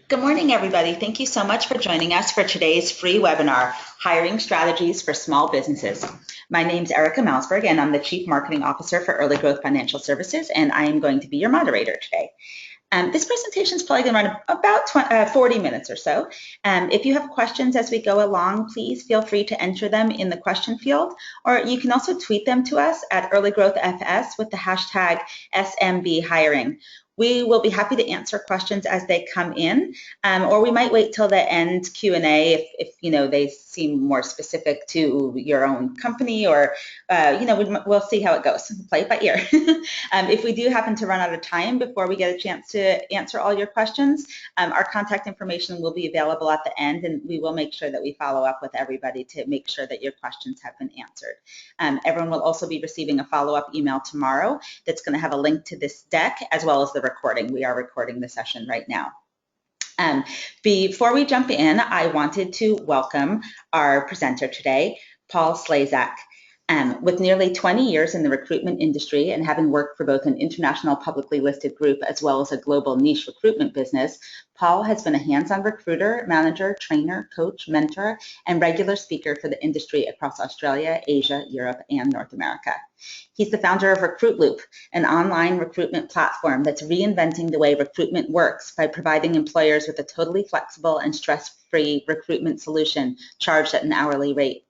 Good morning, everybody. Thank you so much for joining us for today's free webinar, Hiring Strategies for Small Businesses. My name is Erica Malsberg, and I'm the Chief Marketing Officer for Early Growth Financial Services, and I am going to be your moderator today. This presentation is probably going to run about 40 minutes or so. If you have questions as we go along, please feel free to enter them in the question field, or you can also tweet them to us at earlygrowthfs with the hashtag SMBHiring. We will be happy to answer questions as they come in, or we might wait till the end Q&A if they seem more specific to your own company, or we'll see how it goes. Play it by ear. If we do happen to run out of time before we get a chance to answer all your questions, our contact information will be available at the end, and we will make sure that we follow up with everybody to make sure that your questions have been answered. Everyone will also be receiving a follow-up email tomorrow that's going to have a link to this deck as well as the recording. We are recording the session right now. Before we jump in, I wanted to welcome our presenter today, Paul Slazak. With nearly 20 years in the recruitment industry and having worked for both an international publicly listed group as well as a global niche recruitment business, Paul has been a hands-on recruiter, manager, trainer, coach, mentor, and regular speaker for the industry across Australia, Asia, Europe, and North America. He's the founder of Recruit Loop, an online recruitment platform that's reinventing the way recruitment works by providing employers with a totally flexible and stress-free recruitment solution charged at an hourly rate.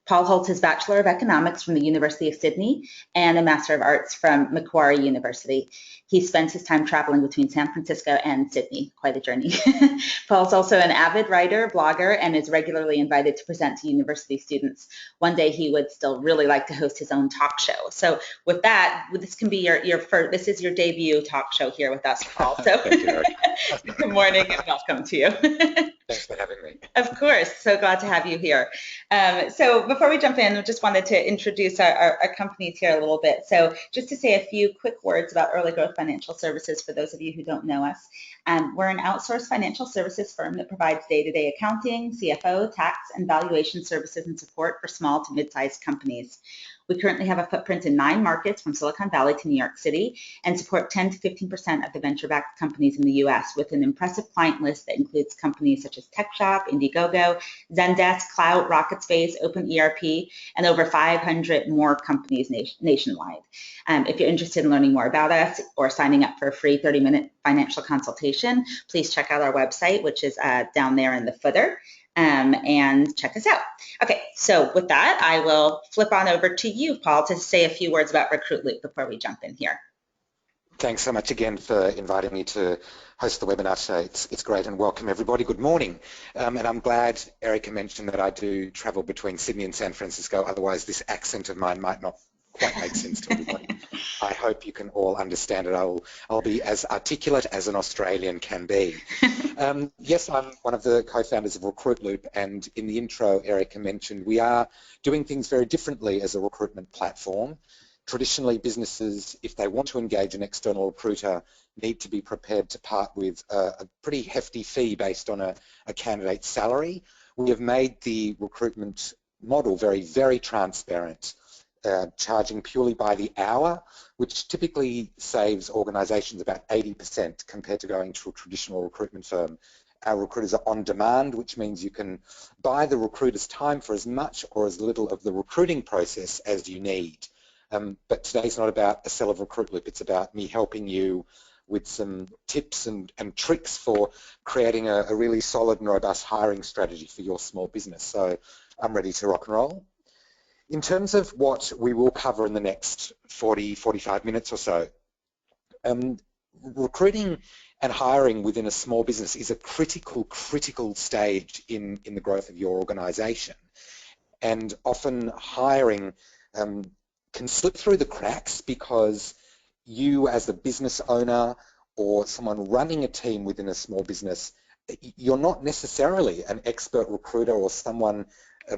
Paul holds his Bachelor of Economics from the University of Sydney and a Master of Arts from Macquarie University. He spends his time traveling between San Francisco and Sydney, quite a journey. Paul's also an avid writer, blogger, and is regularly invited to present to university students. One day he would still really like to host his own talk show. So with that, this can be your first, this is your debut talk show here with us, Paul. So good morning and welcome to you. Thanks for having me. Of course, so glad to have you here. So before we jump in, I just wanted to introduce our companies here a little bit. So just to say a few quick words about Early Growth Financial Services for those of you who don't know us. We're an outsourced financial services firm that provides day-to-day accounting, CFO, tax, and valuation services and support for small to mid-sized companies. We currently have a footprint in 9 markets from Silicon Valley to New York City and support 10 to 15% of the venture-backed companies in the US with an impressive client list that includes companies such as TechShop, Indiegogo, Zendesk, Cloud, RocketSpace, OpenERP, and over 500 more companies nationwide. If you're interested in learning more about us or signing up for a free 30-minute financial consultation, please check out our website, which is down there in the footer. And check us out. Okay, so with that, I will flip on over to you, Paul, to say a few words about Recruit Loop before we jump in here. Thanks so much again for inviting me to host the webinar today. It's great, and welcome everybody. Good morning. And I'm glad Erica mentioned that I do travel between Sydney and San Francisco, otherwise this accent of mine might not quite make sense to everybody. I hope you can all understand it. I'll be as articulate as an Australian can be. Yes, I'm one of the co-founders of Recruit Loop, and in the intro, Erica mentioned we are doing things very differently as a recruitment platform. Traditionally, businesses, if they want to engage an external recruiter, need to be prepared to part with a pretty hefty fee based on a candidate's salary. We have made the recruitment model very, very transparent. Charging purely by the hour, which typically saves organisations about 80% compared to going to a traditional recruitment firm. Our recruiters are on demand, which means you can buy the recruiter's time for as much or as little of the recruiting process as you need. But today's not about a sell of Recruit Loop, it's about me helping you with some tips and tricks for creating a really solid and robust hiring strategy for your small business. So I'm ready to rock and roll. In terms of what we will cover in the next 45 minutes or so, recruiting and hiring within a small business is a critical stage in the growth of your organization. And often hiring can slip through the cracks because you as a business owner or someone running a team within a small business, you're not necessarily an expert recruiter or someone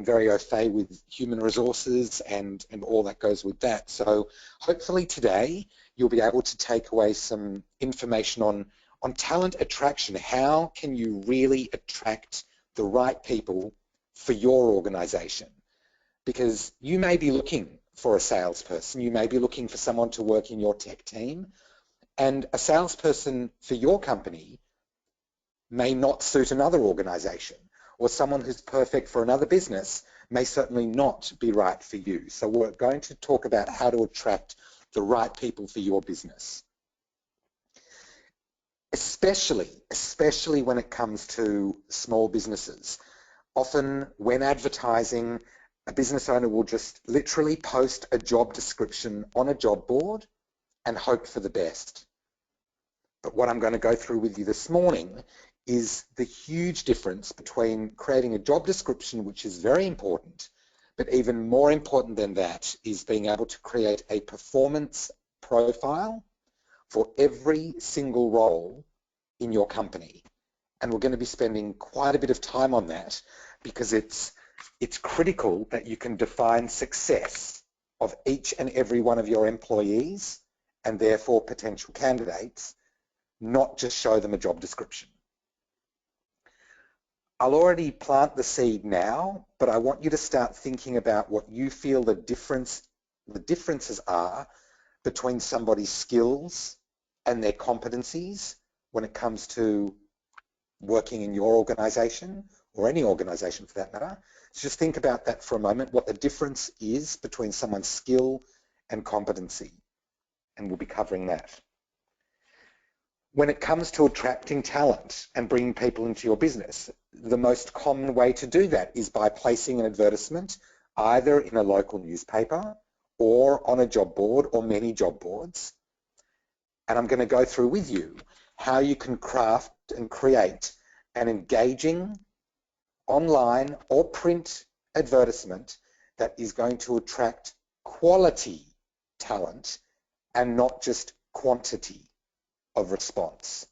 very au fait with human resources and all that goes with that. So hopefully today you'll be able to take away some information on talent attraction. How can you really attract the right people for your organization? Because you may be looking for a salesperson, you may be looking for someone to work in your tech team, and a salesperson for your company may not suit another organization, or someone who's perfect for another business may certainly not be right for you. So we're going to talk about how to attract the right people for your business. Especially when it comes to small businesses. Often when advertising, a business owner will just literally post a job description on a job board and hope for the best. But what I'm going to go through with you this morning is the huge difference between creating a job description, which is very important, but even more important than that is being able to create a performance profile for every single role in your company. And we're going to be spending quite a bit of time on that because it's critical that you can define success of each and every one of your employees and therefore potential candidates, not just show them a job description. I'll already plant the seed now, but I want you to start thinking about what you feel the differences are between somebody's skills and their competencies when it comes to working in your organization or any organization for that matter. So just think about that for a moment, what the difference is between someone's skill and competency, and we'll be covering that. When it comes to attracting talent and bringing people into your business, the most common way to do that is by placing an advertisement either in a local newspaper or on a job board or many job boards. And I'm going to go through with you how you can craft and create an engaging online or print advertisement that is going to attract quality talent and not just quantity of response.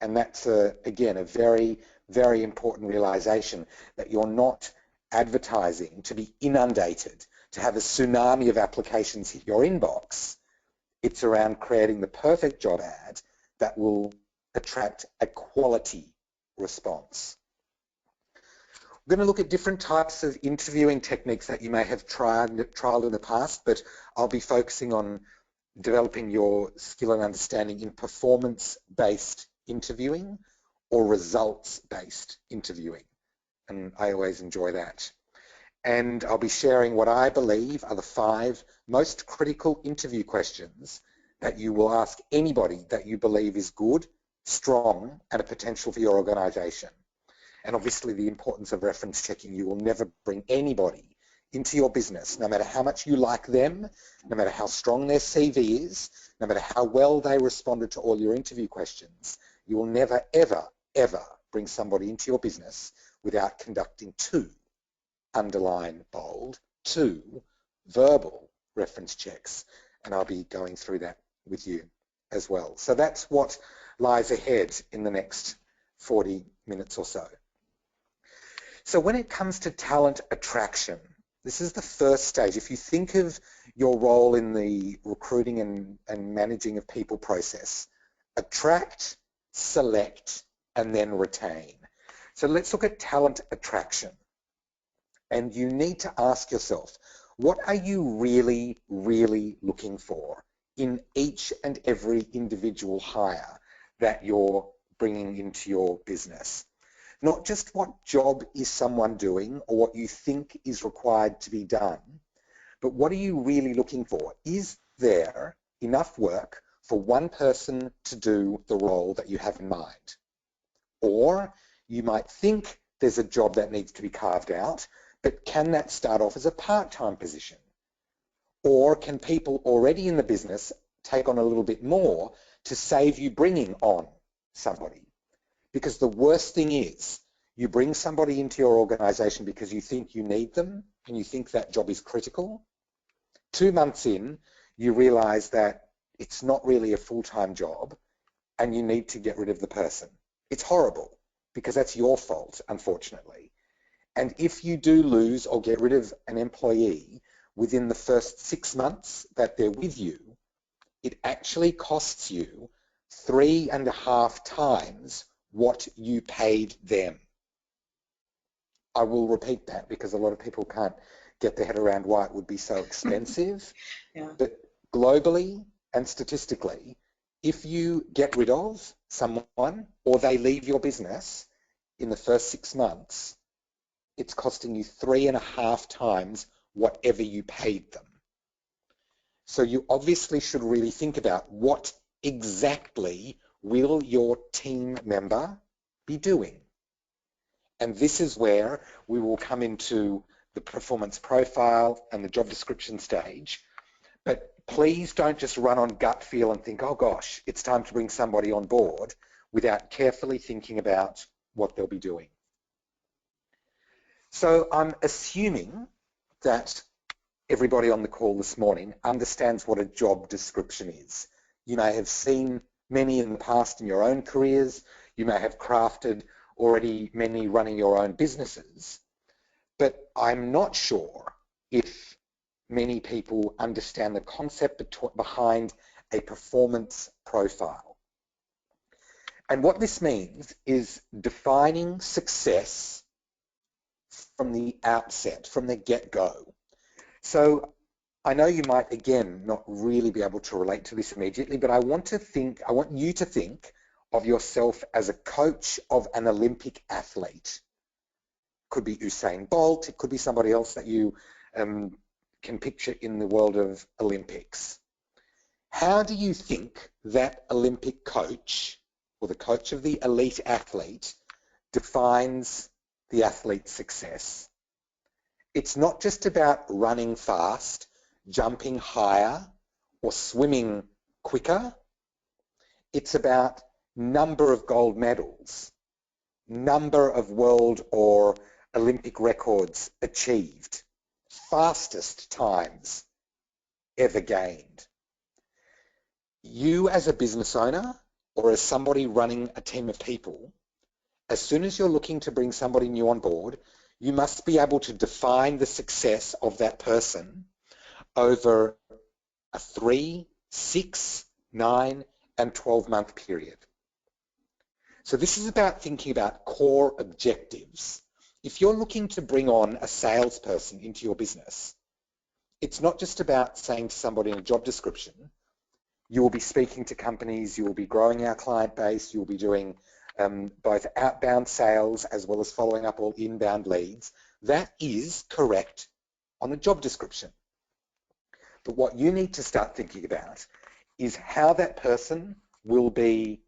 And that's, again, a very, very important realization that you're not advertising to be inundated, to have a tsunami of applications hit your inbox. It's around creating the perfect job ad that will attract a quality response. We're going to look at different types of interviewing techniques that you may have trialed in the past, but I'll be focusing on developing your skill and understanding in performance-based interviewing or results-based interviewing. And I always enjoy that. And I'll be sharing what I believe are the 5 most critical interview questions that you will ask anybody that you believe is good, strong, and a potential for your organization. And obviously the importance of reference checking. You will never bring anybody into your business, no matter how much you like them, no matter how strong their CV is, no matter how well they responded to all your interview questions. You will never, ever, ever bring somebody into your business without conducting 2, underline, bold, 2 verbal reference checks. And I'll be going through that with you as well. So that's what lies ahead in the next 40 minutes or so. So when it comes to talent attraction, this is the first stage. If you think of your role in the recruiting and managing of people process, attract, select, and then retain. So let's look at talent attraction. And you need to ask yourself, what are you really, really looking for in each and every individual hire that you're bringing into your business? Not just what job is someone doing or what you think is required to be done, but what are you really looking for? Is there enough work for one person to do the role that you have in mind? Or you might think there's a job that needs to be carved out, but can that start off as a part-time position? Or can people already in the business take on a little bit more to save you bringing on somebody? Because the worst thing is you bring somebody into your organization because you think you need them and you think that job is critical. 2 months in, you realize that it's not really a full-time job and you need to get rid of the person. It's horrible because that's your fault, unfortunately. And if you do lose or get rid of an employee within the first 6 months that they're with you, it actually costs you 3.5 times what you paid them. I will repeat that because a lot of people can't get their head around why it would be so expensive. Yeah. But globally and statistically, If you get rid of someone or they leave your business in the first 6 months, it's costing you 3.5 times whatever you paid them. So you obviously should really think about what exactly will your team member be doing. And this is where we will come into the performance profile and the job description stage. But please don't just run on gut feel and think, oh gosh, it's time to bring somebody on board without carefully thinking about what they'll be doing. So I'm assuming that everybody on the call this morning understands what a job description is. You may have seen many in the past in your own careers. You may have crafted already many running your own businesses. But I'm not sure if many people understand the concept behind a performance profile. And what this means is defining success from the outset, from the get-go. So I know you might, again, not really be able to relate to this immediately, but I want you to think of yourself as a coach of an Olympic athlete. Could be Usain Bolt, it could be somebody else that you can picture in the world of Olympics. How do you think that Olympic coach, or the coach of the elite athlete, defines the athlete's success? It's not just about running fast, jumping higher, or swimming quicker. It's about number of gold medals, number of world or Olympic records achieved, fastest times ever gained. You as a business owner or as somebody running a team of people, as soon as you're looking to bring somebody new on board, you must be able to define the success of that person over a 3, 6, 9, and 12-month period. So this is about thinking about core objectives. If you're looking to bring on a salesperson into your business, it's not just about saying to somebody in a job description, you will be speaking to companies, you will be growing our client base, you will be doing both outbound sales as well as following up all inbound leads. That is correct on a job description. But what you need to start thinking about is how that person will be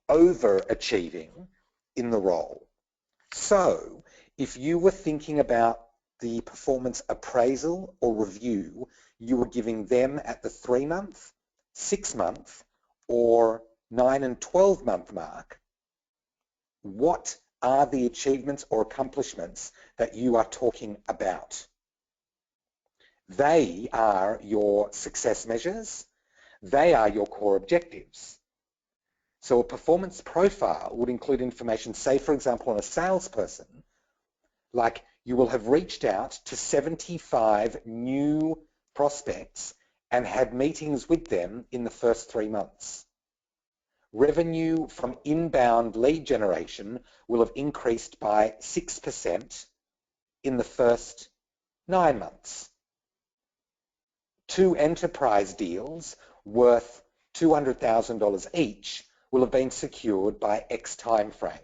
overachieving in the role. So if you were thinking about the performance appraisal or review, you were giving them at the 3-month, 6-month, or 9 and 12-month mark, what are the achievements or accomplishments that you are talking about? They are your success measures. They are your core objectives. So a performance profile would include information, say, for example, on a salesperson, like you will have reached out to 75 new prospects and had meetings with them in the first 3 months. Revenue from inbound lead generation will have increased by 6% in the first 9 months. 2 enterprise deals worth $200,000 each will have been secured by X time frame.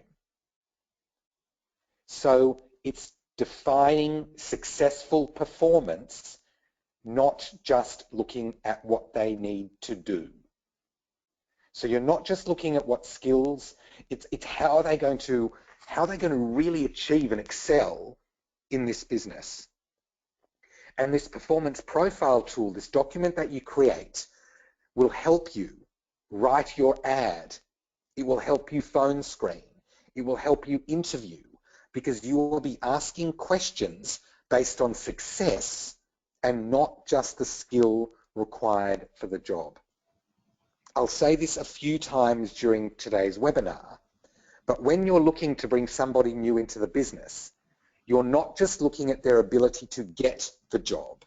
So it's defining successful performance, not just looking at what they need to do. So you're not just looking at what skills, it's how are they going to really achieve and excel in this business. And this performance profile tool, this document that you create, will help you write your ad. It will help you phone screen. It will help you interview, because you will be asking questions based on success and not just the skill required for the job. I'll say this a few times during today's webinar, but when you're looking to bring somebody new into the business, you're not just looking at their ability to get the job.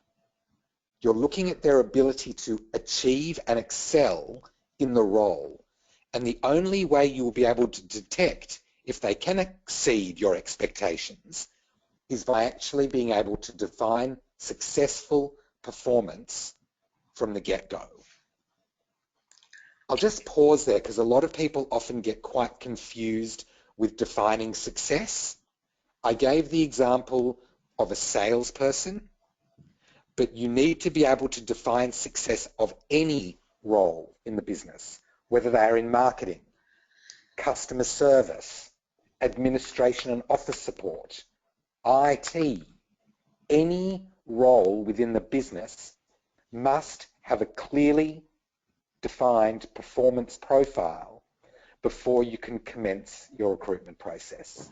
You're looking at their ability to achieve and excel in the role. And the only way you will be able to detect if they can exceed your expectations is by actually being able to define successful performance from the get-go. I'll just pause there because a lot of people often get quite confused with defining success. I gave the example of a salesperson, but you need to be able to define success of any role in the business, whether they are in marketing, customer service, administration and office support, IT. Any role within the business must have a clearly defined performance profile before you can commence your recruitment process.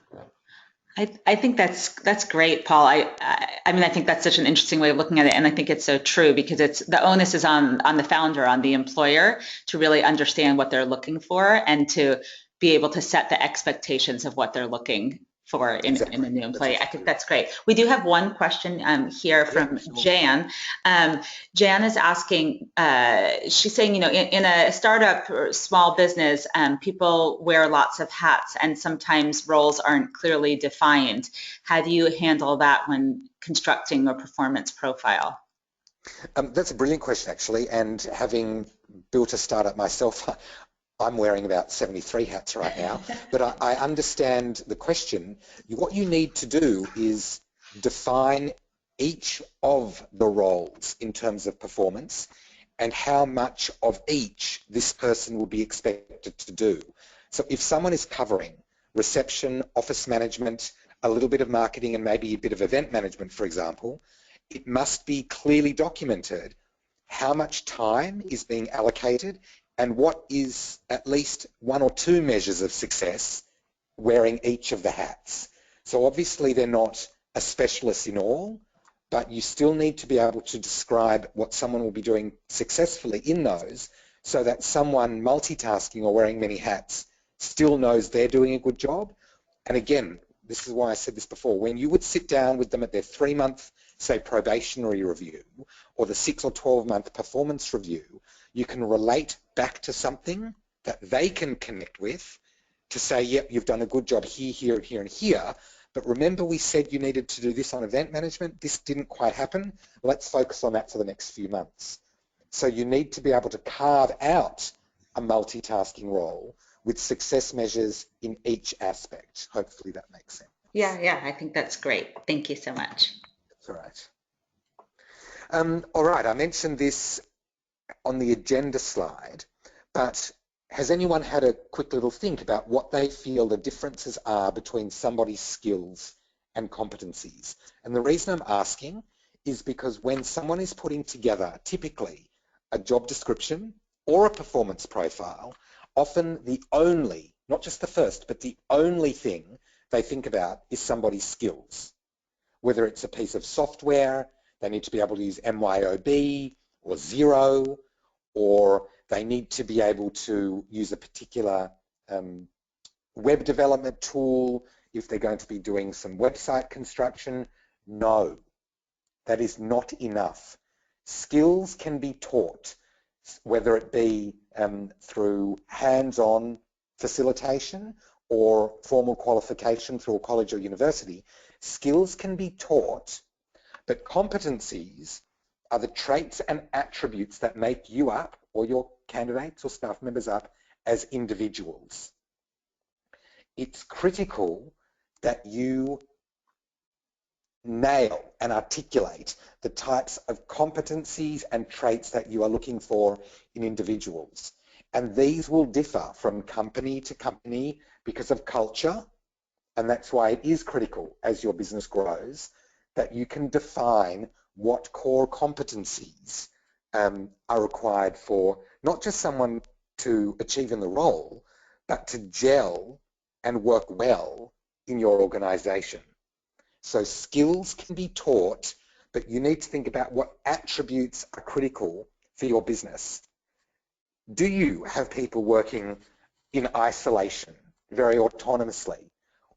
I think that's great, Paul. I mean, I think that's such an interesting way of looking at it, and I think it's so true because it's the onus is on the founder, on the employer, to really understand what they're looking for and to be able to set the expectations of what they're looking for in a new employee. I think that's great. We do have one question here from Jan. Jan is asking, she's saying, you know, in a startup or small business, people wear lots of hats and sometimes roles aren't clearly defined. How do you handle that when constructing a performance profile? That's a brilliant question, actually, and having built a startup myself, I'm wearing about 73 hats right now, but I understand the question. What you need to do is define each of the roles in terms of performance and how much of each this person will be expected to do. So if someone is covering reception, office management, a little bit of marketing and maybe a bit of event management, for example, it must be clearly documented how much time is being allocated and what is at least one or two measures of success wearing each of the hats. So obviously they're not a specialist in all, but you still need to be able to describe what someone will be doing successfully in those so that someone multitasking or wearing many hats still knows they're doing a good job. And again, this is why I said this before, when you would sit down with them at their 3-month, say, probationary review or the 6 or 12-month performance review, you can relate back to something that they can connect with to say, yep, you've done a good job here, here, here, and here. But remember we said you needed to do this on event management. This didn't quite happen. Let's focus on that for the next few months. So you need to be able to carve out a multitasking role with success measures in each aspect. Hopefully that makes sense. Yeah, I think that's great. Thank you so much. That's all right. All right, I mentioned this on the agenda slide, but has anyone had a quick little think about what they feel the differences are between somebody's skills and competencies? And the reason I'm asking is because when someone is putting together typically a job description or a performance profile, often the only, not just the first, but the only thing they think about is somebody's skills. Whether it's a piece of software, they need to be able to use MYOB or Xero, or they need to be able to use a particular web development tool if they're going to be doing some website construction. No, that is not enough. Skills can be taught, whether it be through hands-on facilitation or formal qualification through a college or university. Skills can be taught, but competencies are the traits and attributes that make you up, or your candidates or staff members up, as individuals. It's critical that you nail and articulate the types of competencies and traits that you are looking for in individuals. And these will differ from company to company because of culture, and that's why it is critical as your business grows that you can define what core competencies are required for not just someone to achieve in the role, but to gel and work well in your organization. So skills can be taught, but you need to think about what attributes are critical for your business. Do you have people working in isolation, very autonomously,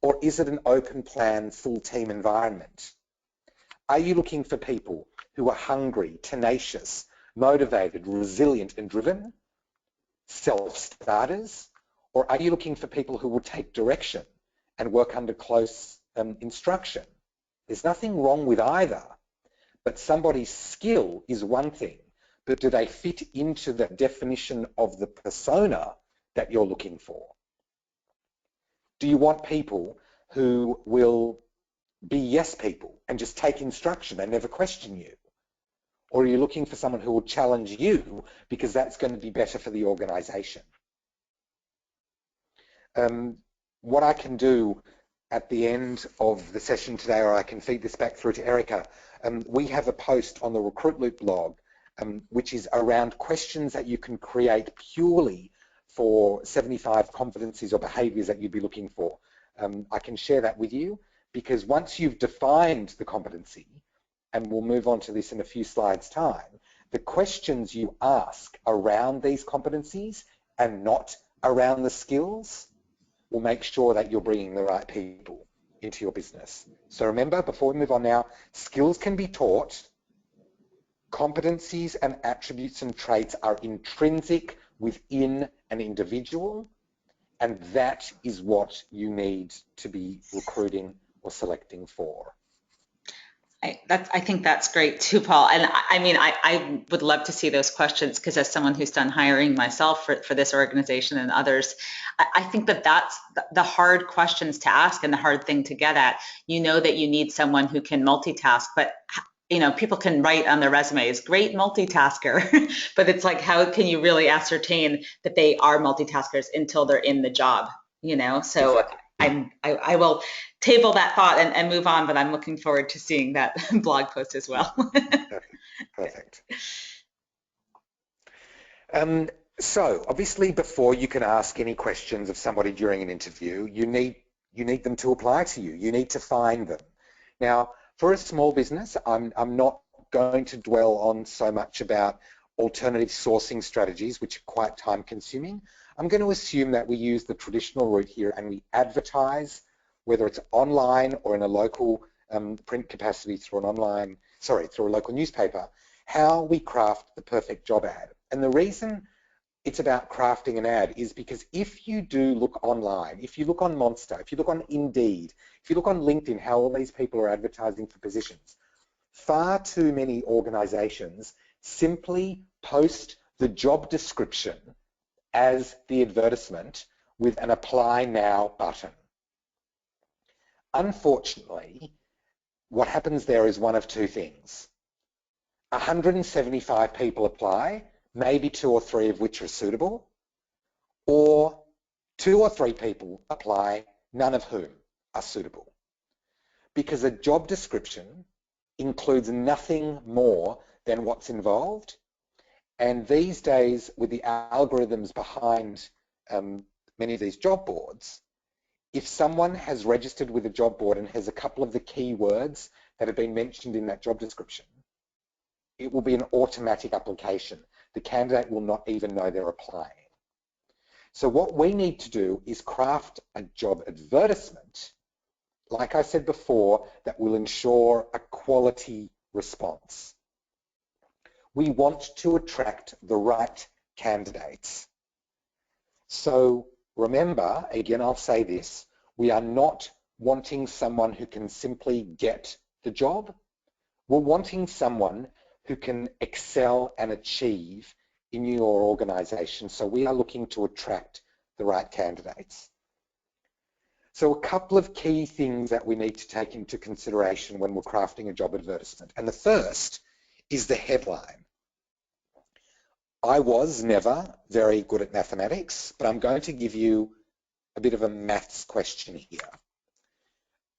or is it an open plan, full team environment? Are you looking for people who are hungry, tenacious, motivated, resilient and driven, self-starters? Or are you looking for people who will take direction and work under close instruction? There's nothing wrong with either, but somebody's skill is one thing, but do they fit into the definition of the persona that you're looking for? Do you want people who will be yes people and just take instruction and never question you? Or are you looking for someone who will challenge you because that's going to be better for the organization? What I can do at the end of the session today, or I can feed this back through to Erica, we have a post on the Recruit Loop blog, which is around questions that you can create purely for 75 competencies or behaviors that you'd be looking for. I can share that with you, because once you've defined the competency, and we'll move on to this in a few slides' time, the questions you ask around these competencies and not around the skills will make sure that you're bringing the right people into your business. So remember, before we move on now, skills can be taught. Competencies and attributes and traits are intrinsic within an individual, and that is what you need to be recruiting or selecting for. I think that's great too, Paul. And I mean, I would love to see those questions, because as someone who's done hiring myself for this organization and others, I think that that's the hard questions to ask and the hard thing to get at. You know that you need someone who can multitask, but you know, people can write on their resumes, great multitasker, but it's like, how can you really ascertain that they are multitaskers until they're in the job, you know? So exactly. I will table that thought and move on, but I'm looking forward to seeing that blog post as well. Perfect. So obviously, before you can ask any questions of somebody during an interview, you need them to apply to you. You need to find them. Now, for a small business, I'm not going to dwell on so much about alternative sourcing strategies, which are quite time consuming. I'm going to assume that we use the traditional route here and we advertise, whether it's online or in a local print capacity through a local newspaper, how we craft the perfect job ad. And the reason it's about crafting an ad is because if you do look online, if you look on Monster, if you look on Indeed, if you look on LinkedIn, how all these people are advertising for positions, far too many organizations simply post the job description as the advertisement with an apply now button. Unfortunately, what happens there is one of two things. 175 people apply, maybe 2 or 3 of which are suitable, or 2 or 3 people apply, none of whom are suitable. Because a job description includes nothing more than what's involved. And these days, with the algorithms behind many of these job boards, if someone has registered with a job board and has a couple of the keywords that have been mentioned in that job description, it will be an automatic application. The candidate will not even know they're applying. So what we need to do is craft a job advertisement, like I said before, that will ensure a quality response. We want to attract the right candidates. So remember, again, I'll say this, we are not wanting someone who can simply get the job. We're wanting someone who can excel and achieve in your organization. So we are looking to attract the right candidates. So a couple of key things that we need to take into consideration when we're crafting a job advertisement. And the first is the headline. I was never very good at mathematics, but I'm going to give you a bit of a maths question here.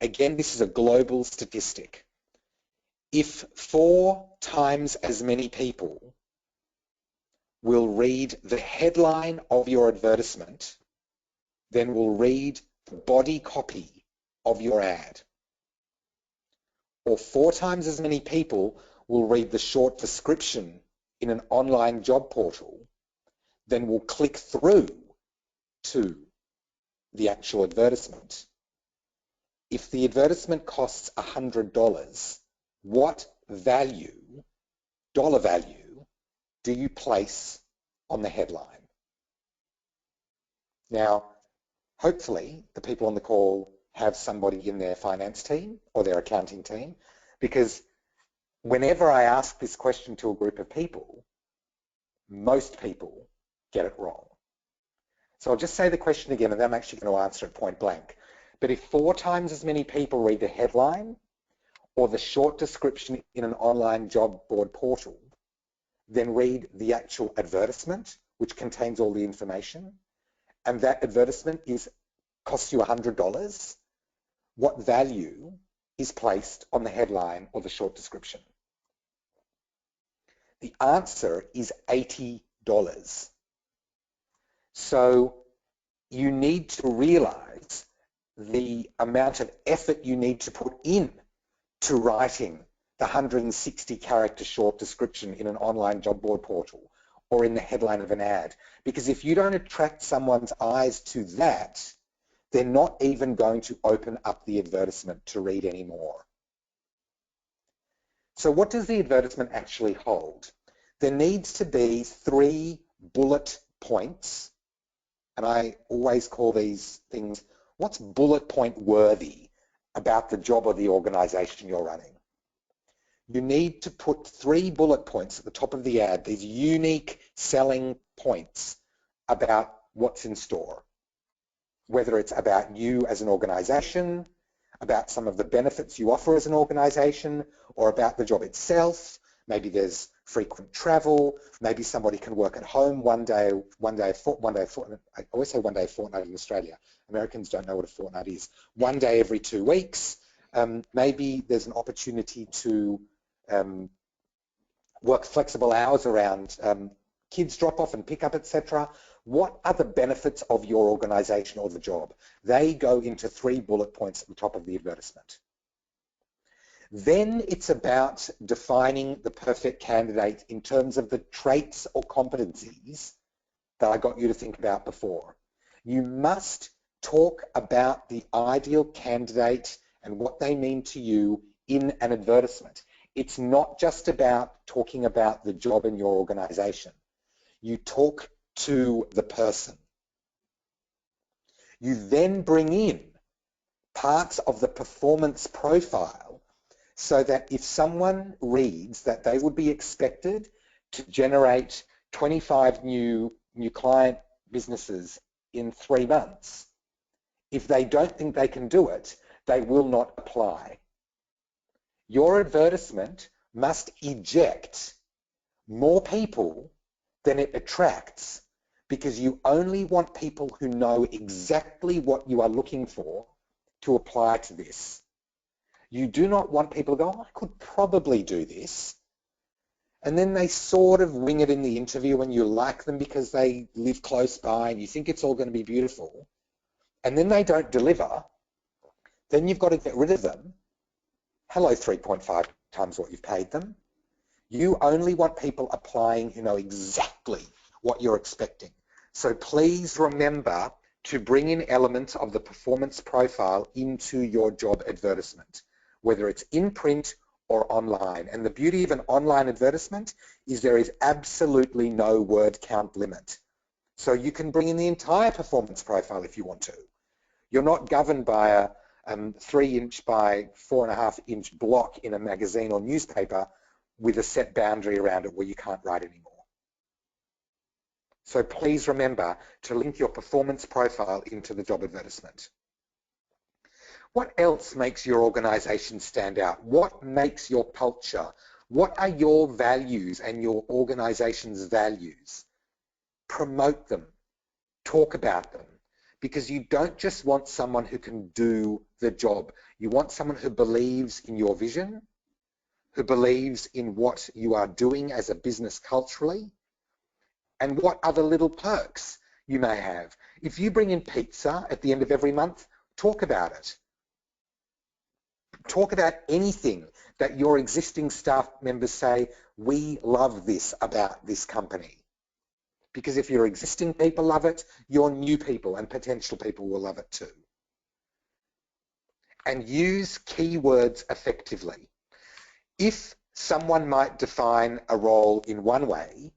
Again, this is a global statistic. If 4 times as many people will read the headline of your advertisement, then will read the body copy of your ad, or 4 times as many people will read the short description in an online job portal, then will click through to the actual advertisement. If the advertisement costs $100, what value, dollar value, do you place on the headline? Now, hopefully the people on the call have somebody in their finance team or their accounting team, because whenever I ask this question to a group of people, most people get it wrong. So I'll just say the question again, and then I'm actually going to answer it point blank. But if 4 times as many people read the headline or the short description in an online job board portal, then read the actual advertisement, which contains all the information, and that advertisement costs you $100, what value is placed on the headline or the short description? The answer is $80. So you need to realize the amount of effort you need to put in to writing the 160 character short description in an online job board portal or in the headline of an ad. Because if you don't attract someone's eyes to that, they're not even going to open up the advertisement to read anymore. So what does the advertisement actually hold? There needs to be 3 bullet points, and I always call these things, what's bullet point worthy about the job or the organization you're running? You need to put 3 bullet points at the top of the ad, these unique selling points about what's in store, whether it's about you as an organization, about some of the benefits you offer as an organization, or about the job itself. Maybe there's frequent travel, maybe somebody can work at home one day a fortnight. I always say one day a fortnight in Australia. Americans don't know what a fortnight is. One day every 2 weeks. Maybe there's an opportunity to work flexible hours around kids drop off and pick up, etc. What are the benefits of your organization or the job? They go into 3 bullet points at the top of the advertisement. Then it's about defining the perfect candidate in terms of the traits or competencies that I got you to think about before. You must talk about the ideal candidate and what they mean to you in an advertisement. It's not just about talking about the job in your organization. You talk to the person. You then bring in parts of the performance profile so that if someone reads that they would be expected to generate 25 new client businesses in 3 months, if they don't think they can do it, they will not apply. Your advertisement must eject more people than it attracts, because you only want people who know exactly what you are looking for to apply to this. You do not want people to go, oh, I could probably do this. And then they sort of wing it in the interview and you like them because they live close by and you think it's all going to be beautiful. And then they don't deliver. Then you've got to get rid of them. Hello, 3.5 times what you've paid them. You only want people applying who know exactly what you're expecting. So please remember to bring in elements of the performance profile into your job advertisement, whether it's in print or online. And the beauty of an online advertisement is there is absolutely no word count limit. So you can bring in the entire performance profile if you want to. You're not governed by a 3-inch by 4.5-inch block in a magazine or newspaper with a set boundary around it where you can't write anymore. So please remember to link your performance profile into the job advertisement. What else makes your organization stand out? What makes your culture? What are your values and your organization's values? Promote them. Talk about them. Because you don't just want someone who can do the job. You want someone who believes in your vision, who believes in what you are doing as a business culturally, and what other little perks you may have. If you bring in pizza at the end of every month, talk about it. Talk about anything that your existing staff members say, we love this about this company. Because if your existing people love it, your new people and potential people will love it too. And use keywords effectively. If someone might define a role in one way,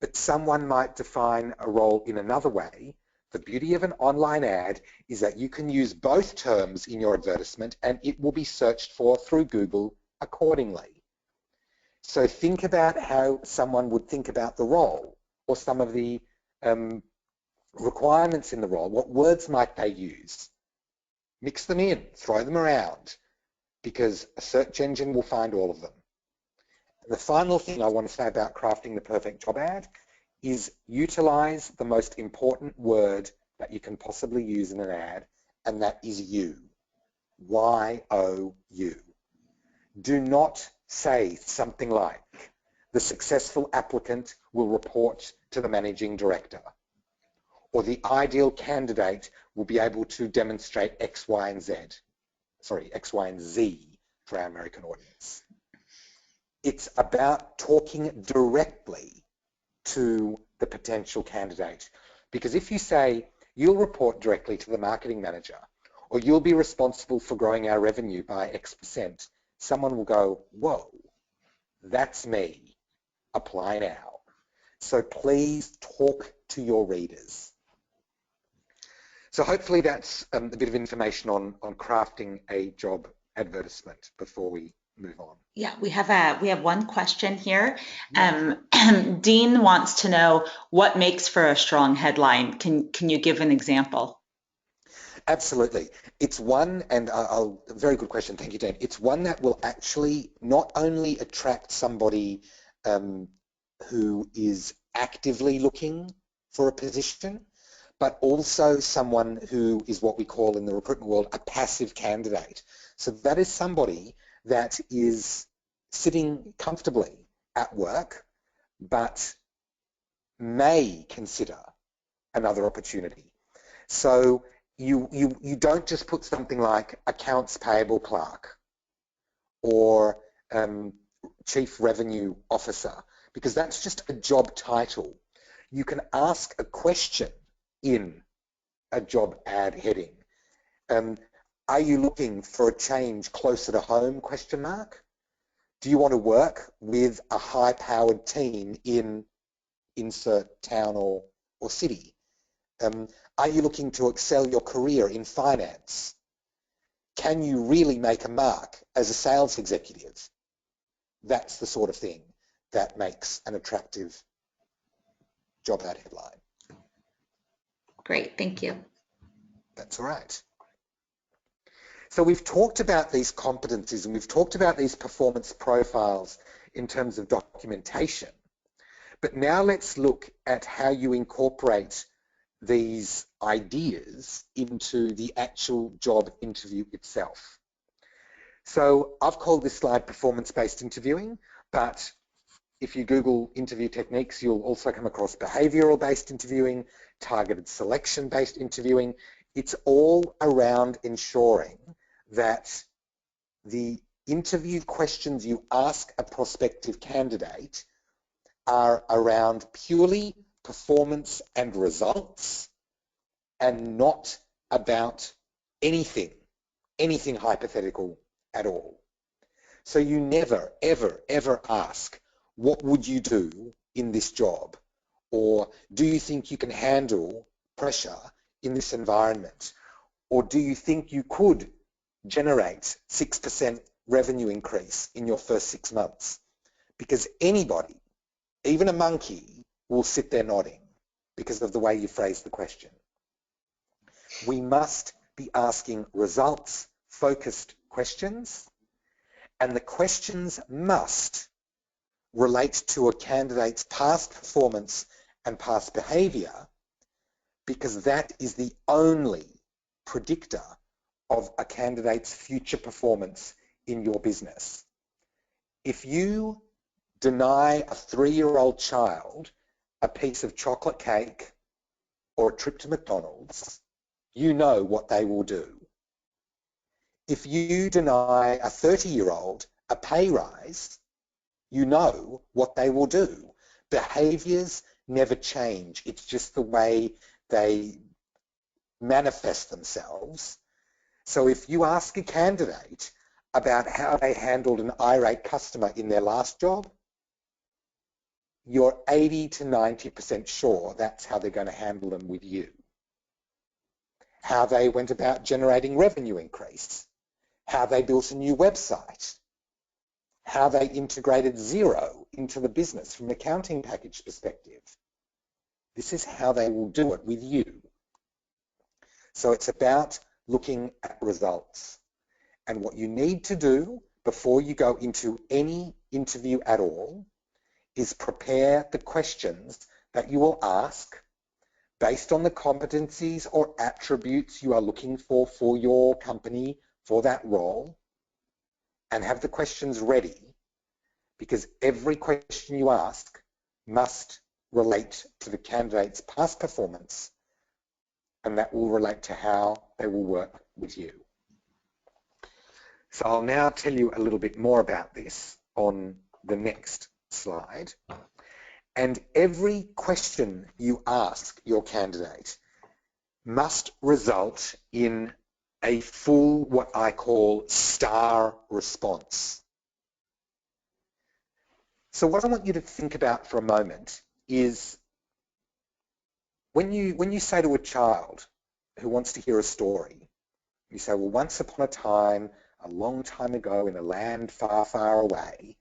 but someone might define a role in another way, the beauty of an online ad is that you can use both terms in your advertisement and it will be searched for through Google accordingly. So think about how someone would think about the role or some of the requirements in the role. What words might they use? Mix them in, throw them around, because a search engine will find all of them. And the final thing I want to say about crafting the perfect job ad is utilize the most important word that you can possibly use in an ad, and that is you. Y-O-U. Do not say something like, the successful applicant will report to the managing director, or the ideal candidate will be able to demonstrate X, Y, and Z. Sorry, X, Y, and Z for our American audience. It's about talking directly to the potential candidate. Because if you say, you'll report directly to the marketing manager, or you'll be responsible for growing our revenue by X%, someone will go, whoa, that's me, apply now. So please talk to your readers. So hopefully that's a bit of information on crafting a job advertisement before we move on. Yeah, we have one question here. Dean wants to know what makes for a strong headline. Can you give an example? Absolutely. It's one, and very good question, thank you, Dan. It's one that will actually not only attract somebody who is actively looking for a position, but also someone who is what we call in the recruitment world a passive candidate. So that is somebody that is sitting comfortably at work, but may consider another opportunity. So you don't just put something like accounts payable clerk or chief revenue officer, because that's just a job title. You can ask a question in a job ad heading. Are you looking for a change closer to home, question mark? Do you want to work with a high-powered team in insert town or city? Are you looking to excel your career in finance? Can you really make a mark as a sales executive? That's the sort of thing that makes an attractive job ad headline. Great, thank you. That's all right. So we've talked about these competencies and we've talked about these performance profiles in terms of documentation. But now let's look at how you incorporate these ideas into the actual job interview itself. So I've called this slide performance-based interviewing, but if you Google interview techniques, you'll also come across behavioral-based interviewing, targeted selection-based interviewing. It's all around ensuring that the interview questions you ask a prospective candidate are around purely performance and results and not about anything hypothetical at all. So you never, ever, ever ask, what would you do in this job? Or do you think you can handle pressure in this environment? Or do you think you could generate 6% revenue increase in your first 6 months? Because anybody, even a monkey, will sit there nodding because of the way you phrase the question. We must be asking results-focused questions, and the questions must relate to a candidate's past performance and past behavior, because that is the only predictor of a candidate's future performance in your business. If you deny a 3-year-old child a piece of chocolate cake or a trip to McDonald's, you know what they will do. If you deny a 30-year-old a pay rise, you know what they will do. Behaviors never change. It's just the way they manifest themselves. So if you ask a candidate about how they handled an irate customer in their last job, you're 80 to 90% sure that's how they're going to handle them with you. How they went about generating revenue increase, how they built a new website, how they integrated Xero into the business from an accounting package perspective. This is how they will do it with you. So it's about looking at results. And what you need to do before you go into any interview at all is prepare the questions that you will ask based on the competencies or attributes you are looking for your company, for that role, and have the questions ready, because every question you ask must relate to the candidate's past performance, and that will relate to how they will work with you. So I'll now tell you a little bit more about this on the next slide. And every question you ask your candidate must result in a full, what I call, star response. So what I want you to think about for a moment is when you say to a child who wants to hear a story, you say, well, once upon a time, a long time ago in a land far, far away,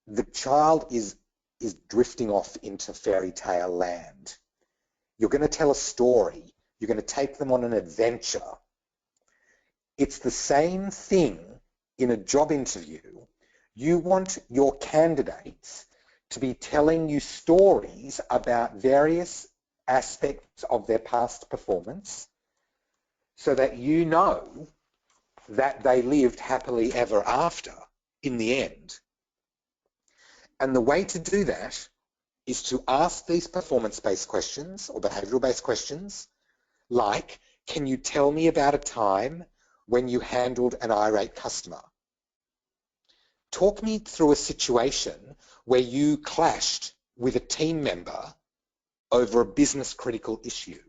the child is drifting off into fairy tale land. You're going to tell a story. You're going to take them on an adventure. It's the same thing in a job interview. You want your candidates to be telling you stories about various aspects of their past performance so that you know that they lived happily ever after in the end. And the way to do that is to ask these performance-based questions or behavioral-based questions like, can you tell me about a time when you handled an irate customer? Talk me through a situation where you clashed with a team member over a business critical issue.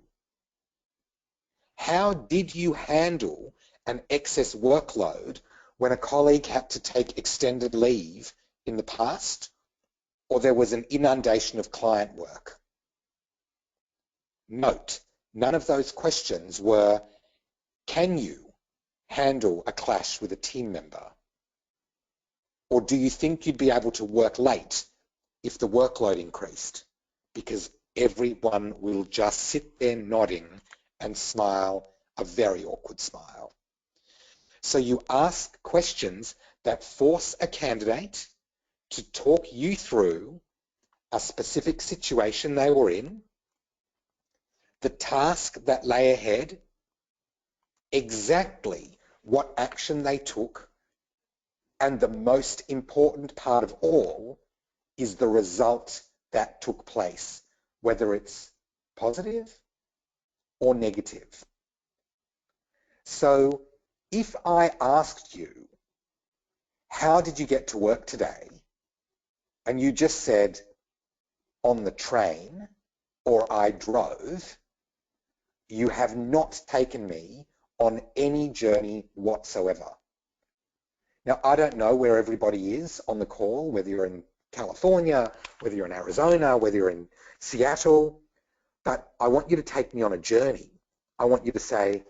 How did you handle an excess workload when a colleague had to take extended leave in the past, or there was an inundation of client work? Note, none of those questions were, can you handle a clash with a team member? Or do you think you'd be able to work late if the workload increased? Because everyone will just sit there nodding and smile a very awkward smile. So you ask questions that force a candidate to talk you through a specific situation they were in, the task that lay ahead, exactly what action they took, and the most important part of all is the result that took place, whether it's positive or negative. So if I asked you, how did you get to work today? And you just said, on the train, or I drove, you have not taken me on any journey whatsoever. Now, I don't know where everybody is on the call, whether you're in California, whether you're in Arizona, whether you're in Seattle, but I want you to take me on a journey. I want you to say,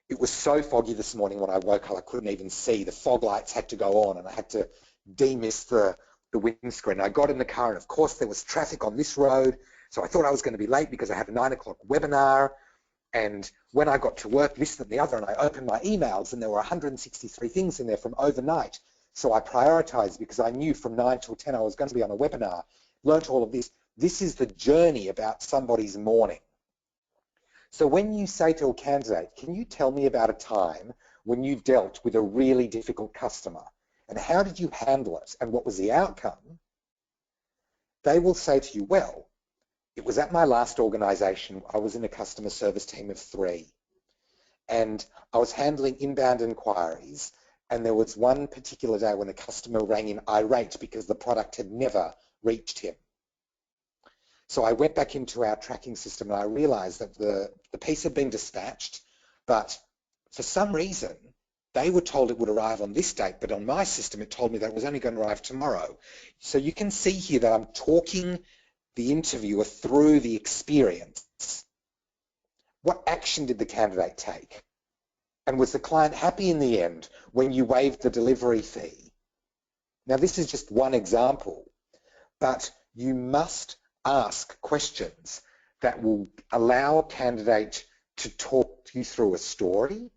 it was so foggy this morning when I woke up, I couldn't even see. The fog lights had to go on and I had to demist the windscreen. I got in the car and of course there was traffic on this road, so I thought I was going to be late because I had a 9 o'clock webinar. And when I got to work, this and the other, and I opened my emails and there were 163 things in there from overnight. So I prioritized because I knew from 9 till 10 I was going to be on a webinar, learnt all of this. This is the journey about somebody's morning. So when you say to a candidate, can you tell me about a time when you dealt with a really difficult customer and how did you handle it and what was the outcome? They will say to you, well, it was at my last organization. I was in a customer service team of 3 and I was handling inbound inquiries, and there was one particular day when a customer rang in irate because the product had never reached him. So I went back into our tracking system and I realized that the piece had been dispatched, but for some reason they were told it would arrive on this date, but on my system it told me that it was only going to arrive tomorrow. So you can see here that I'm talking the interviewer through the experience. What action did the candidate take? And was the client happy in the end when you waived the delivery fee? Now, this is just one example, but you must ask questions that will allow a candidate to talk you through a story.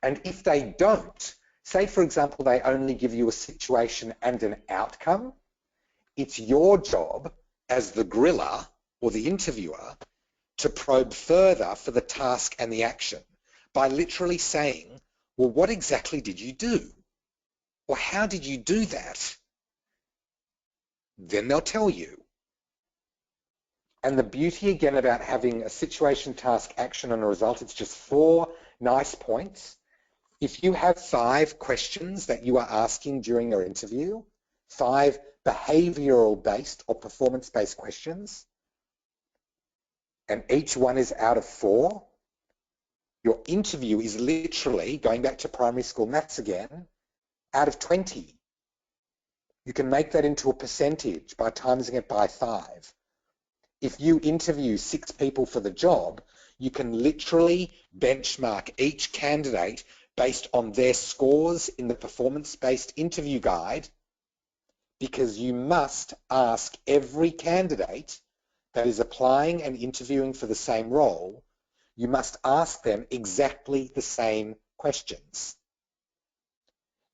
And if they don't, say for example, they only give you a situation and an outcome, it's your job as the griller or the interviewer to probe further for the task and the action by literally saying, well, what exactly did you do? Or how did you do that? Then they'll tell you. And the beauty again about having a situation, task, action, and a result, it's just 4 nice points. If you have 5 questions that you are asking during your interview, 5 behavioral-based or performance-based questions, and each one is out of 4, your interview is literally, going back to primary school maths again, out of 20. You can make that into a percentage by timesing it by 5. If you interview 6 people for the job, you can literally benchmark each candidate based on their scores in the performance-based interview guide, because you must ask every candidate that is applying and interviewing for the same role, you must ask them exactly the same questions.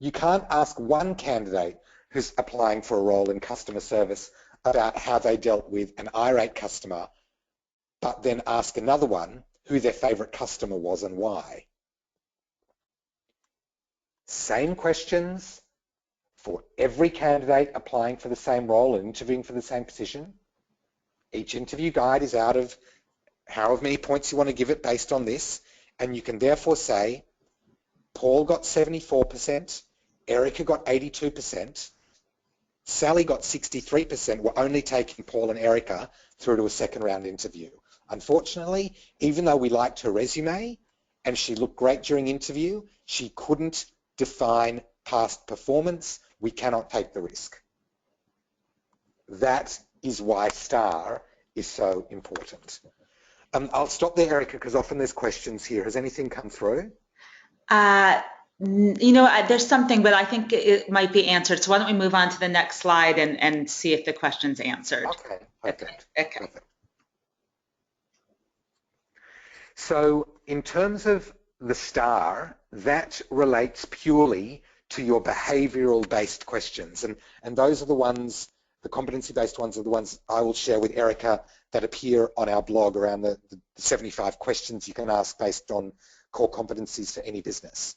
You can't ask one candidate who's applying for a role in customer service about how they dealt with an irate customer, but then ask another one who their favorite customer was and why. Same questions for every candidate applying for the same role and interviewing for the same position. Each interview guide is out of however many points you want to give it based on this, and you can therefore say, Paul got 74%, Erica got 82%, Sally got 63%. We're only taking Paul and Erica through to a second round interview. Unfortunately, even though we liked her resume and she looked great during interview, she couldn't define past performance. We cannot take the risk. That is why STAR is so important. I'll stop there, Erica, because often there's questions here. Has anything come through? There's something, but I think it might be answered. So why don't we move on to the next slide and see if the question's answered. Okay, perfect. Okay. Perfect. So in terms of the STAR, that relates purely to your behavioral-based questions. And those are the ones, the competency-based ones are the ones I will share with Erica that appear on our blog around the 75 questions you can ask based on core competencies for any business.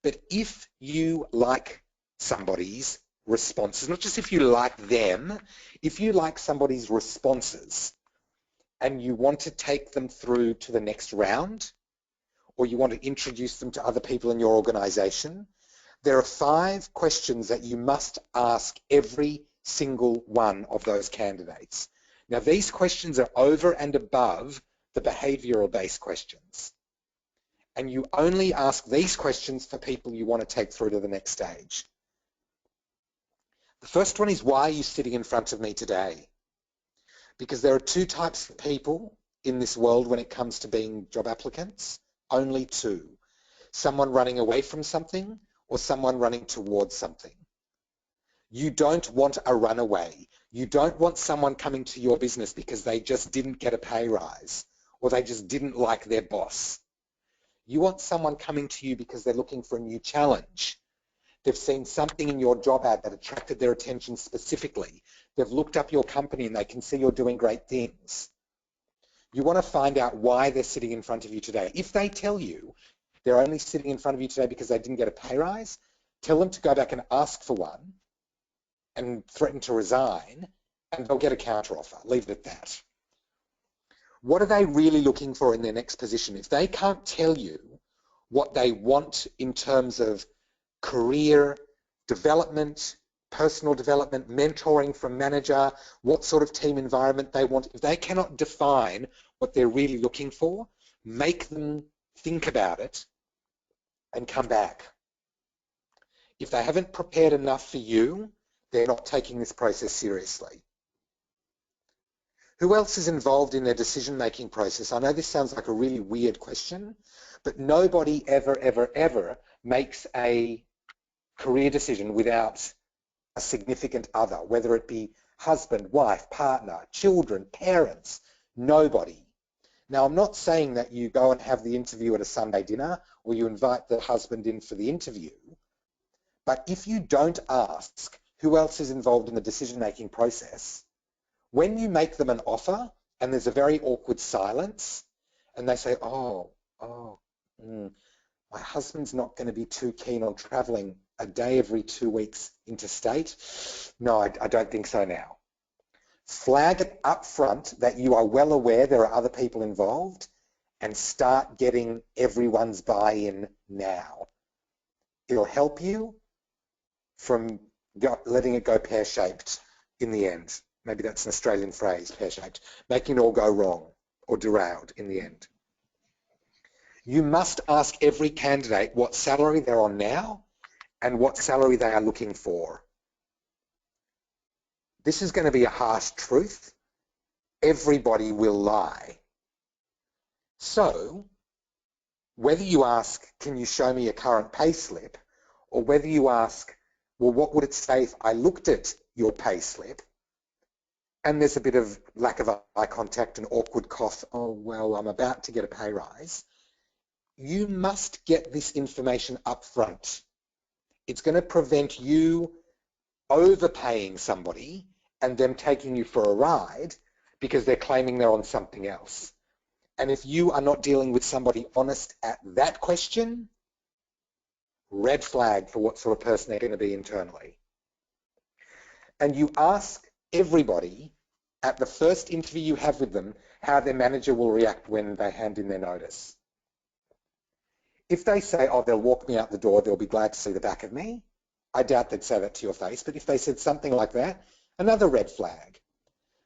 But if you like somebody's responses, not just if you like them, if you like somebody's responses and you want to take them through to the next round, or you want to introduce them to other people in your organization, there are 5 questions that you must ask every single one of those candidates. Now, these questions are over and above the behavioral-based questions. And you only ask these questions for people you want to take through to the next stage. The first one is, why are you sitting in front of me today? Because there are 2 types of people in this world when it comes to being job applicants, only 2. Someone running away from something or someone running towards something. You don't want a runaway. You don't want someone coming to your business because they just didn't get a pay rise or they just didn't like their boss. You want someone coming to you because they're looking for a new challenge. They've seen something in your job ad that attracted their attention specifically. They've looked up your company and they can see you're doing great things. You want to find out why they're sitting in front of you today. If they tell you they're only sitting in front of you today because they didn't get a pay rise, tell them to go back and ask for one and threaten to resign, and they'll get a counteroffer. Leave it at that. What are they really looking for in their next position? If they can't tell you what they want in terms of career development, personal development, mentoring from manager, what sort of team environment they want, if they cannot define what they're really looking for, make them think about it and come back. If they haven't prepared enough for you, they're not taking this process seriously. Who else is involved in their decision-making process? I know this sounds like a really weird question, but nobody ever, ever, ever makes a career decision without a significant other, whether it be husband, wife, partner, children, parents, nobody. Now, I'm not saying that you go and have the interview at a Sunday dinner or you invite the husband in for the interview, but if you don't ask who else is involved in the decision-making process, when you make them an offer and there's a very awkward silence and they say, my husband's not going to be too keen on traveling a day every 2 weeks interstate. No, I don't think so now. Flag it up front that you are well aware there are other people involved and start getting everyone's buy-in now. It'll help you from letting it go pear-shaped in the end. Maybe that's an Australian phrase, pear-shaped, making it all go wrong or derailed in the end. You must ask every candidate what salary they're on now and what salary they are looking for. This is going to be a harsh truth. Everybody will lie. So, whether you ask, can you show me a current pay slip, or whether you ask, well, what would it say if I looked at your pay slip, and there's a bit of lack of eye contact and awkward cough, oh, well, I'm about to get a pay rise, you must get this information up front. It's going to prevent you overpaying somebody and them taking you for a ride because they're claiming they're on something else. And if you are not dealing with somebody honest at that question, red flag for what sort of person they're going to be internally. And you ask everybody at the first interview you have with them how their manager will react when they hand in their notice. If they say, oh, they'll walk me out the door, they'll be glad to see the back of me, I doubt they'd say that to your face, but if they said something like that, another red flag.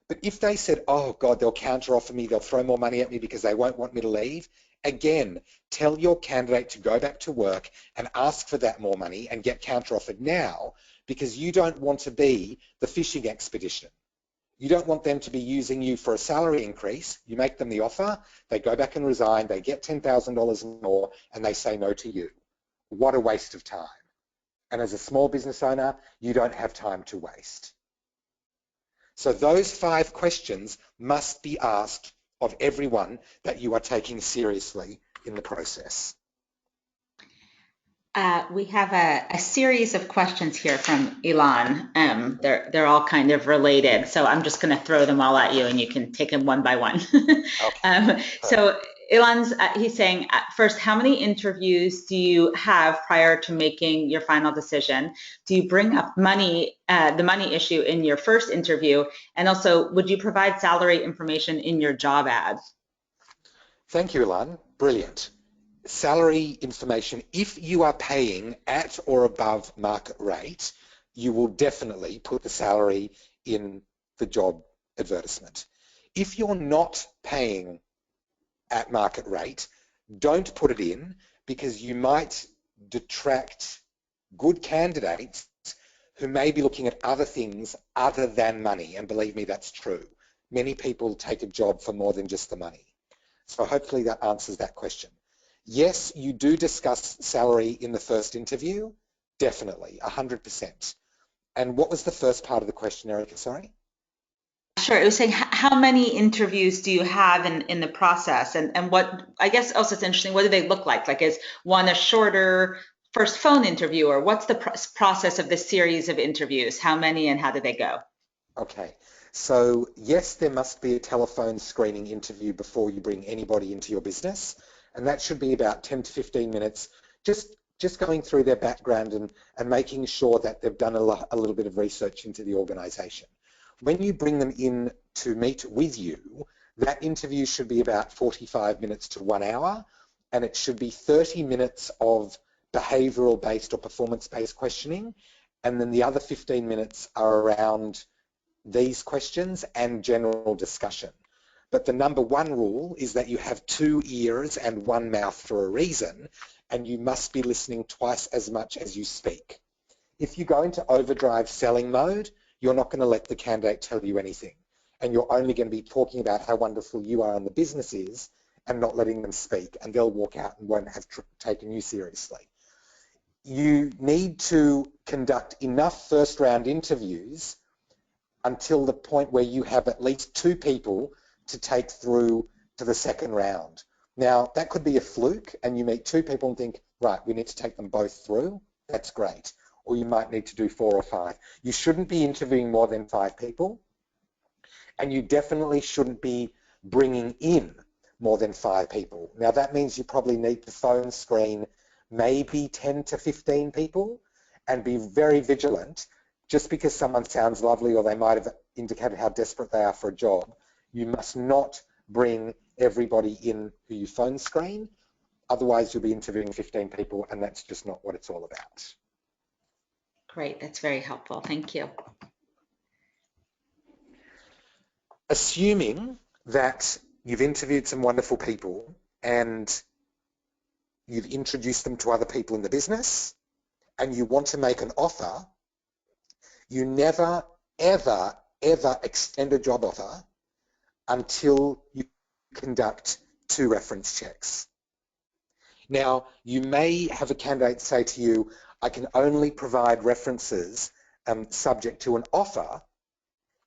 But if they said, oh God, they'll counter-offer me, they'll throw more money at me because they won't want me to leave, again, tell your candidate to go back to work and ask for that more money and get counter-offered now, because you don't want to be the fishing expedition. You don't want them to be using you for a salary increase. You make them the offer, they go back and resign, they get $10,000 more, and they say no to you. What a waste of time. And as a small business owner, you don't have time to waste. So those 5 questions must be asked of everyone that you are taking seriously in the process. We have a series of questions here from Ilan. They're all kind of related, so I'm just going to throw them all at you, and you can take them one by one. Okay. So Ilan's he's saying, first, how many interviews do you have prior to making your final decision? Do you bring up money, the money issue in your first interview? And also, would you provide salary information in your job ads? Thank you, Ilan. Brilliant. Salary information, if you are paying at or above market rate, you will definitely put the salary in the job advertisement. If you're not paying at market rate, don't put it in, because you might detract good candidates who may be looking at other things other than money. And believe me, that's true. Many people take a job for more than just the money. So hopefully that answers that question. Yes, you do discuss salary in the first interview, definitely, 100%. And what was the first part of the question, Erica, sorry? Sure. It was saying, how many interviews do you have in the process? And what, I guess also it's interesting, what do they look like? Like, is one a shorter first phone interview, or what's the process of this series of interviews? How many and how do they go? Okay. So yes, there must be a telephone screening interview before you bring anybody into your business. And that should be about 10 to 15 minutes, just going through their background and making sure that they've done a little bit of research into the organization. When you bring them in to meet with you, that interview should be about 45 minutes to 1 hour, and it should be 30 minutes of behavioral-based or performance-based questioning, and then the other 15 minutes are around these questions and general discussion. But the number 1 rule is that you have 2 ears and 1 mouth for a reason, and you must be listening twice as much as you speak. If you go into overdrive selling mode, you're not going to let the candidate tell you anything, and you're only going to be talking about how wonderful you are and the business is, and not letting them speak, and they'll walk out and won't have taken you seriously. you need to conduct enough first round interviews until the point where you have at least 2 people to take through to the second round. Now, that could be a fluke and you meet 2 people and think, right, we need to take them both through. That's great. Or you might need to do 4 or 5. You shouldn't be interviewing more than 5 people. And you definitely shouldn't be bringing in more than 5 people. Now, that means you probably need to phone screen maybe 10 to 15 people and be very vigilant. Just because someone sounds lovely or they might have indicated how desperate they are for a job, you must not bring everybody in who you phone screen. Otherwise, you'll be interviewing 15 people, and that's just not what it's all about. Great, that's very helpful. Thank you. Assuming that you've interviewed some wonderful people and you've introduced them to other people in the business and you want to make an offer, you never, ever, ever extend a job offer until you conduct 2 reference checks. Now, you may have a candidate say to you, I can only provide references subject to an offer,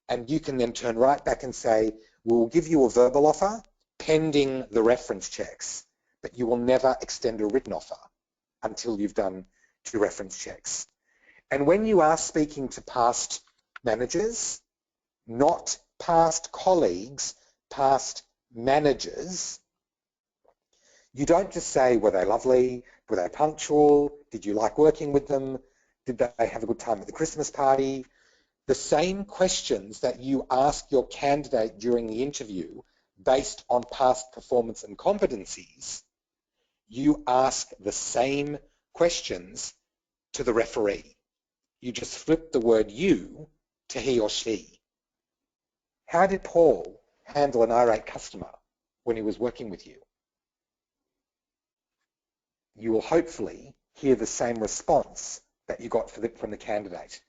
and you can then turn right back and say, we'll give you a verbal offer pending the reference checks, but you will never extend a written offer until you've done 2 reference checks. And when you are speaking to past managers, not past colleagues, past managers, you don't just say, were they lovely? Were they punctual? Did you like working with them? Did they have a good time at the Christmas party? The same questions that you ask your candidate during the interview based on past performance and competencies, you ask the same questions to the referee. You just flip the word you to he or she. How did Paul handle an irate customer when he was working with you? You will hopefully hear the same response that you got from the candidate.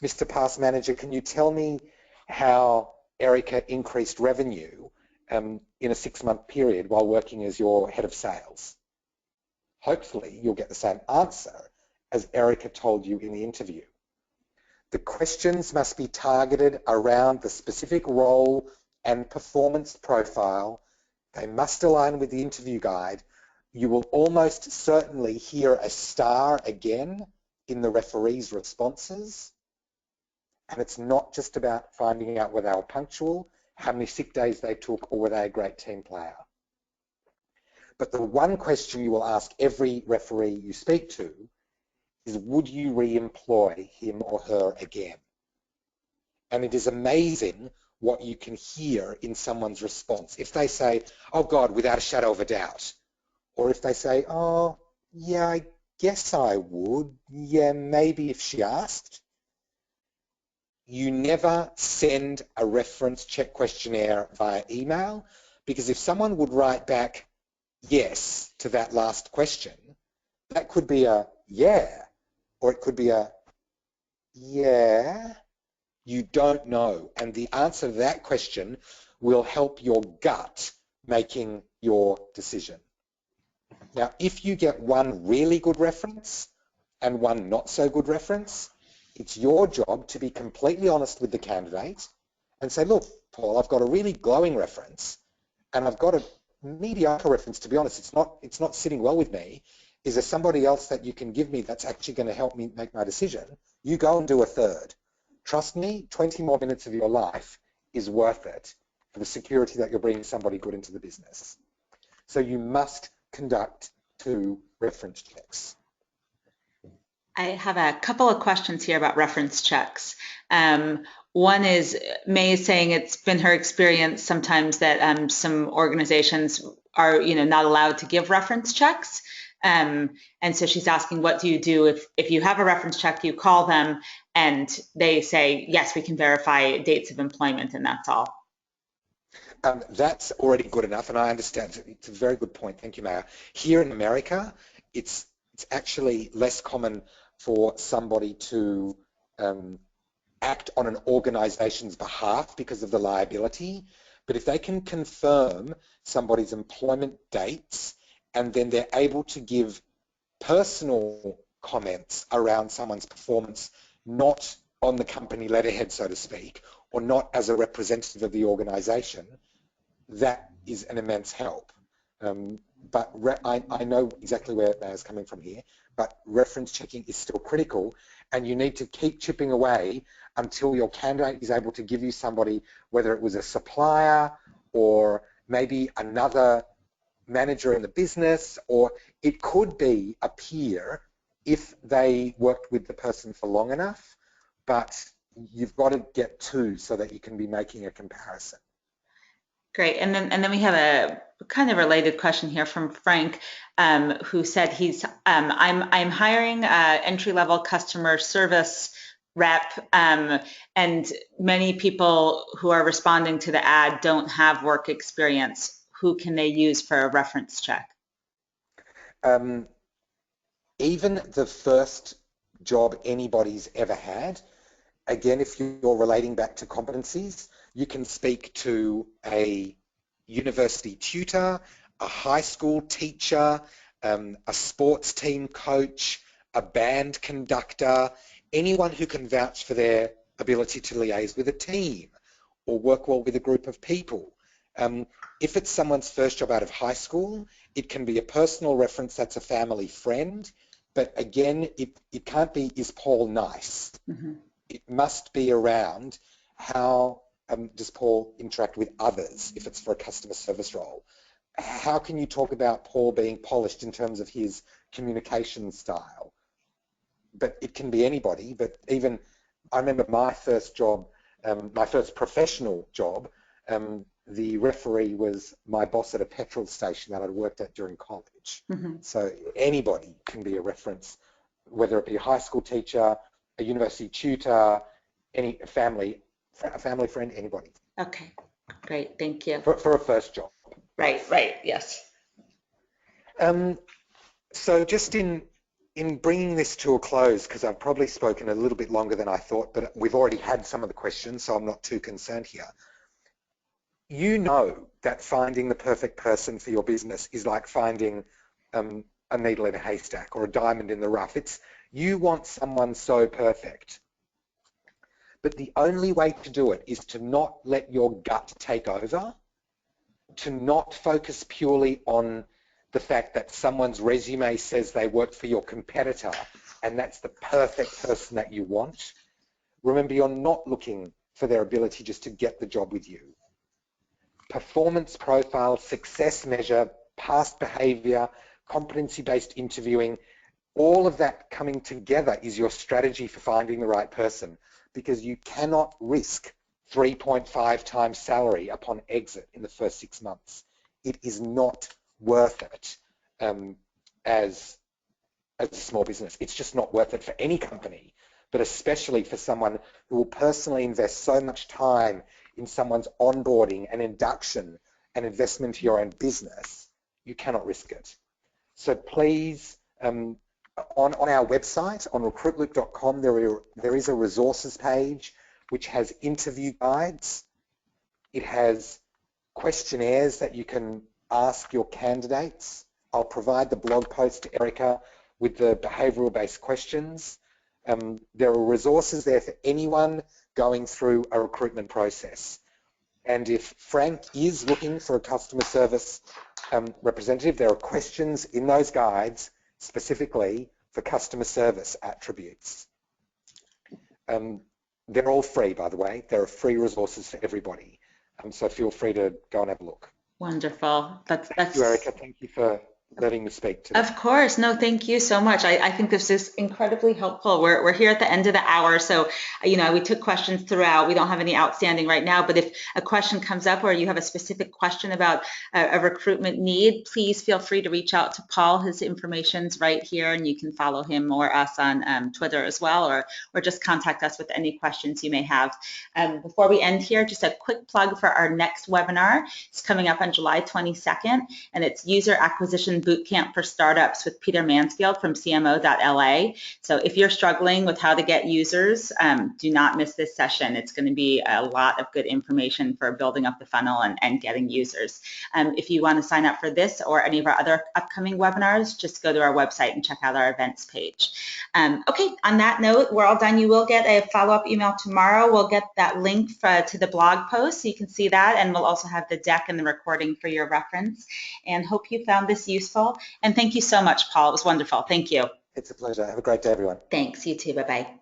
Mr. Past Manager, can you tell me how Erica increased revenue in a 6-month period while working as your head of sales? Hopefully, you'll get the same answer as Erica told you in the interview. The questions must be targeted around the specific role and performance profile. They must align with the interview guide. You will almost certainly hear a star again in the referee's responses. And it's not just about finding out whether they were punctual, how many sick days they took, or were they a great team player. But the one question you will ask every referee you speak to is, would you re-employ him or her again? And it is amazing what you can hear in someone's response. If they say, oh God, without a shadow of a doubt. Or if they say, oh, yeah, I guess I would. Yeah, maybe if she asked. You never send a reference check questionnaire via email, because if someone would write back yes to that last question, that could be a yeah, or it could be a yeah. You don't know. And the answer to that question will help your gut making your decision. Now, if you get one really good reference and one not so good reference, it's your job to be completely honest with the candidate and say, look, Paul, I've got a really glowing reference and I've got a mediocre reference, to be honest. It's not sitting well with me. Is there somebody else that you can give me that's actually going to help me make my decision? You go and do a third. Trust me, 20 more minutes of your life is worth it for the security that you're bringing somebody good into the business. So you must conduct 2 reference checks. I have a couple of questions here about reference checks. One is, May is saying it's been her experience sometimes that some organizations are, not allowed to give reference checks. And so she's asking, what do you do if you have a reference check, you call them and they say, yes, we can verify dates of employment and that's all? That's already good enough, and I understand. It's a very good point. Thank you, Maya. Here in America, it's actually less common for somebody to act on an organization's behalf because of the liability. But if they can confirm somebody's employment dates and then they're able to give personal comments around someone's performance, not on the company letterhead, so to speak, or not as a representative of the organization, that is an immense help. But I know exactly where Maya's coming from here, but reference checking is still critical, and you need to keep chipping away until your candidate is able to give you somebody, whether it was a supplier or maybe another manager in the business, or it could be a peer if they worked with the person for long enough, but you've got to get two so that you can be making a comparison. Great, and then we have a kind of related question here from Frank, who said I'm hiring entry-level customer service rep, and many people who are responding to the ad don't have work experience. Who can they use for a reference check? Even the first job anybody's ever had, again, if you're relating back to competencies, you can speak to a university tutor, a high school teacher, a sports team coach, a band conductor, anyone who can vouch for their ability to liaise with a team or work well with a group of people. If it's someone's first job out of high school, it can be a personal reference that's a family friend, but again, it can't be, is Paul nice? Mm-hmm. It must be around how does Paul interact with others if it's for a customer service role? How can you talk about Paul being polished in terms of his communication style? But it can be anybody, but even, I remember my first job, my first professional job, the referee was my boss at a petrol station that I'd worked at during college. Mm-hmm. So anybody can be a reference, whether it be a high school teacher, a university tutor, any family friend, anybody. Okay, great, thank you. For a first job. Right, yes. So just in bringing this to a close, because I've probably spoken a little bit longer than I thought, but we've already had some of the questions, so I'm not too concerned here. You know that finding the perfect person for your business is like finding a needle in a haystack or a diamond in the rough. You want someone so perfect. But the only way to do it is to not let your gut take over, to not focus purely on the fact that someone's resume says they work for your competitor and that's the perfect person that you want. Remember, you're not looking for their ability just to get the job with you. Performance profile, success measure, past behavior, competency-based interviewing, all of that coming together is your strategy for finding the right person, because you cannot risk 3.5 times salary upon exit in the first 6 months. It is not worth it as a small business. It's just not worth it for any company, but especially for someone who will personally invest so much time in someone's onboarding and induction and investment to your own business. You cannot risk it. So please, on our website, on recruitloop.com, there is a resources page which has interview guides. It has questionnaires that you can ask your candidates. I'll provide the blog post to Erica with the behavioural-based questions. There are resources there for anyone going through a recruitment process. And if Frank is looking for a customer service representative, there are questions in those guides specifically for customer service attributes. They're all free, by the way. There are free resources for everybody. So feel free to go and have a look. Wonderful. Thank you, Erica. Thank you for letting me speak today. Of course. No, thank you so much. I think this is incredibly helpful. We're here at the end of the hour. So, we took questions throughout. We don't have any outstanding right now, but if a question comes up or you have a specific question about a recruitment need, please feel free to reach out to Paul. His information's right here, and you can follow him or us on Twitter as well, or just contact us with any questions you may have. Before we end here, just a quick plug for our next webinar. It's coming up on July 22nd, and it's User Acquisition Bootcamp for Startups with Peter Mansfield from CMO.LA. So if you're struggling with how to get users, do not miss this session. It's going to be a lot of good information for building up the funnel and getting users. If you want to sign up for this or any of our other upcoming webinars, just go to our website and check out our events page. Okay, on that note, we're all done. You will get a follow-up email tomorrow. We'll get that link to the blog post so you can see that, and we'll also have the deck and the recording for your reference. And hope you found this useful. And thank you so much, Paul. It was wonderful. Thank you. It's a pleasure. Have a great day, everyone. Thanks. You too. Bye-bye.